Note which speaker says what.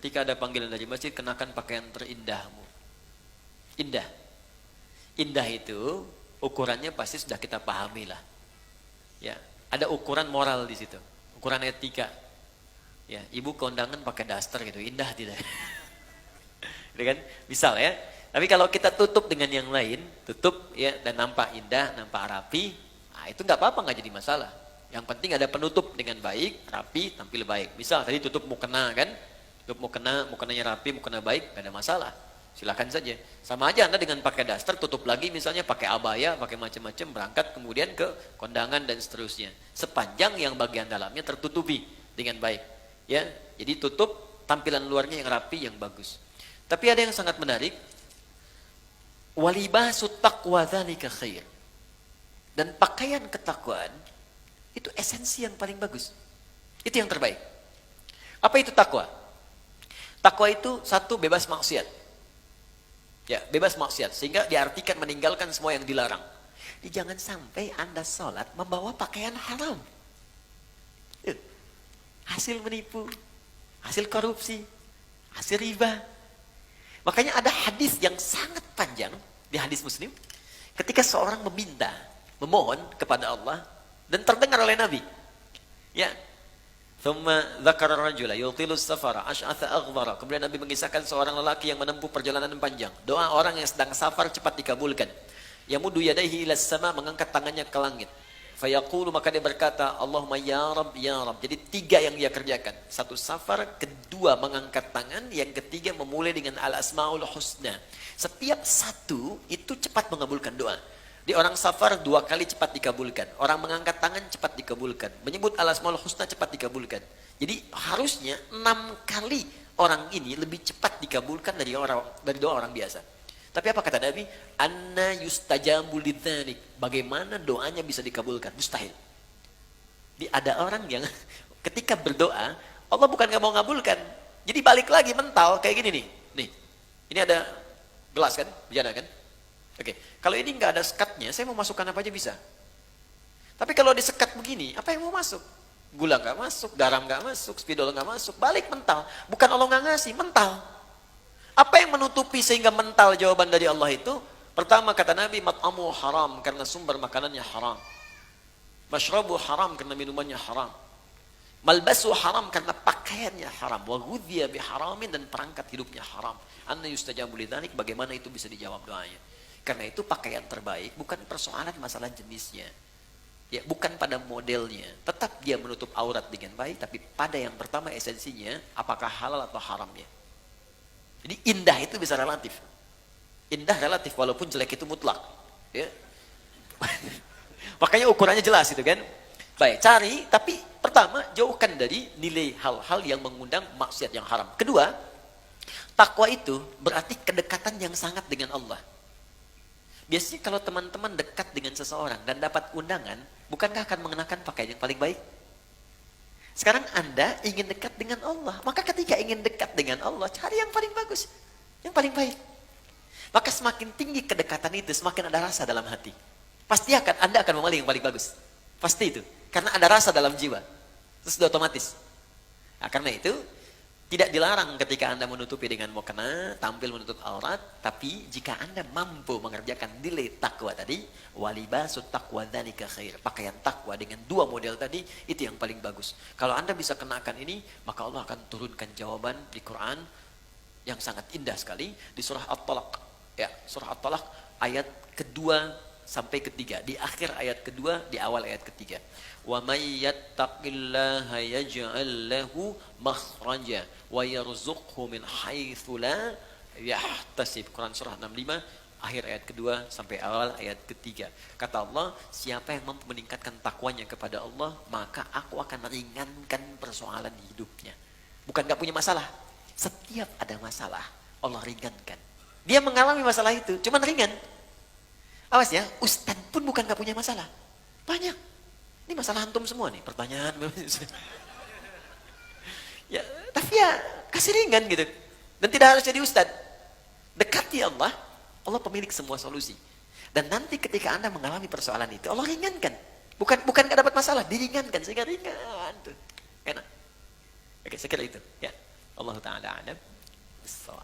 Speaker 1: ketika ada panggilan dari masjid, kenakan pakaian terindahmu. Indah. Indah itu ukurannya pasti sudah kita pahami lah. Ya, ada ukuran moral di situ, ukuran etika. Ya, ibu kondangan pakai daster gitu, indah tidak? Gitu kan? Misal ya. Tapi kalau kita tutup dengan yang lain, tutup ya dan nampak indah, nampak rapi, nah itu nggak apa-apa, nggak jadi masalah. Yang penting ada penutup dengan baik, rapi, tampil baik. Misal tadi tutup mukena kan, tutup mukena, mukenanya rapi, mukena baik, nggak ada masalah. Silakan saja. Sama aja Anda dengan pakai daster, tutup lagi misalnya pakai abaya, pakai macam-macam, berangkat kemudian ke kondangan dan seterusnya. Sepanjang yang bagian dalamnya tertutupi dengan baik. Ya, jadi tutup tampilan luarnya yang rapi, yang bagus. Tapi ada yang sangat menarik. Walibasut taqwa dzalika khair. Dan pakaian ketakwaan itu esensi yang paling bagus. Itu yang terbaik. Apa itu takwa? Takwa itu satu, bebas maksiat. Ya, bebas maksiat. Sehingga diartikan meninggalkan semua yang dilarang. Jadi jangan sampai Anda sholat membawa pakaian haram. Hasil menipu, hasil korupsi, hasil riba. Makanya ada hadis yang sangat panjang di hadis Muslim. Ketika seorang meminta, memohon kepada Allah dan terdengar oleh Nabi. Ya. Thumma dzakara rajula yutilu safara asy'atha aghdara. Kemudian Nabi mengisahkan seorang lelaki yang menempuh perjalanan panjang. Doa orang yang sedang safar cepat dikabulkan. Yamudu yadayhi ila sama, mengangkat tangannya ke langit. Fayaqulu, maka dia berkata, Allahumma ya Rabb, ya Rabb. Jadi tiga yang dia kerjakan. Satu safar, kedua mengangkat tangan, yang ketiga memulai dengan al-asmaul husna. Setiap satu itu cepat mengabulkan doa. Di orang safar 2 kali cepat dikabulkan. Orang mengangkat tangan cepat dikabulkan. Menyebut al-asmaul husna cepat dikabulkan. Jadi harusnya 6 kali orang ini lebih cepat dikabulkan dari doa orang biasa. Tapi apa kata Nabi? Anna yustajabu lidzalik. Bagaimana doanya bisa dikabulkan? Mustahil. Jadi ada orang yang ketika berdoa, Allah bukan nggak mau ngabulkan. Jadi balik lagi mental kayak gini nih. Nih, ini ada gelas kan, bejana kan? Oke, kalau ini nggak ada sekatnya, saya mau masukkan apa aja bisa. Tapi kalau disekat begini, apa yang mau masuk? Gula nggak masuk, garam nggak masuk, spidol nggak masuk. Balik mental. Bukan Allah nggak ngasih, mental. Apa yang menutupi sehingga mental jawaban dari Allah itu? Pertama kata Nabi, mat'amu haram, karena sumber makanannya haram. Mashrabu haram, karena minumannya haram. Malbasu haram, karena pakaiannya haram. Wa ghudhiya biharamin, dan perangkat hidupnya haram. Anna yustajabu lidzalik, bagaimana itu bisa dijawab doanya? Karena itu pakaian terbaik bukan persoalan masalah jenisnya. Ya, bukan pada modelnya. Tetap dia menutup aurat dengan baik, tapi pada yang pertama esensinya, apakah halal atau haramnya. Jadi indah itu bisa relatif. Indah relatif, walaupun jelek itu mutlak. Ya. Makanya ukurannya jelas itu kan. Baik, cari, tapi pertama jauhkan dari nilai hal-hal yang mengundang maksiat yang haram. Kedua, takwa itu berarti kedekatan yang sangat dengan Allah. Biasanya kalau teman-teman dekat dengan seseorang dan dapat undangan, bukankah akan mengenakan pakaian yang paling baik? Sekarang Anda ingin dekat dengan Allah. Maka ketika ingin dekat dengan Allah, cari yang paling bagus. Yang paling baik. Maka semakin tinggi kedekatan itu, semakin ada rasa dalam hati. Pasti Anda akan memilih yang paling bagus. Pasti itu. Karena ada rasa dalam jiwa. Terus sudah otomatis. Nah, karena itu, tidak dilarang ketika Anda menutupi dengan mukena, tampil menutup aurat. Tapi jika Anda mampu mengerjakan nilai takwa tadi, walibasut taqwa dzalika khair. Pakaian takwa dengan 2 model tadi, itu yang paling bagus. Kalau Anda bisa kenakan ini, maka Allah akan turunkan jawaban di Quran yang sangat indah sekali di surah At-Talaq. Ya, surah At-Talaq ayat kedua sampai ketiga. Di akhir ayat kedua, di awal ayat ketiga. Wa may yattaqillaha yaj'al lahu makhraja wa yarzuqhu min haitsu la yahtasib. Quran surah 65 akhir ayat kedua sampai awal ayat ketiga. Kata Allah, siapa yang mampu meningkatkan takwanya kepada Allah, maka aku akan ringankan persoalan hidupnya. Bukan gak punya masalah. Setiap ada masalah, Allah ringankan. Dia mengalami masalah itu, cuman ringan. Awas ya, ustadz pun bukan gak punya masalah. Banyak. Ini masalah antum semua nih, pertanyaan. Ya, tapi ya kasih ringan gitu. Dan tidak harus jadi ustadz. Dekati Allah, Allah pemilik semua solusi. Dan nanti ketika Anda mengalami persoalan itu, Allah ringankan. Bukan gak dapat masalah, diringankan sehingga ringan tuh. Enak. Oke, saya kira itu. Ya. Allah taala alam. Bissawab.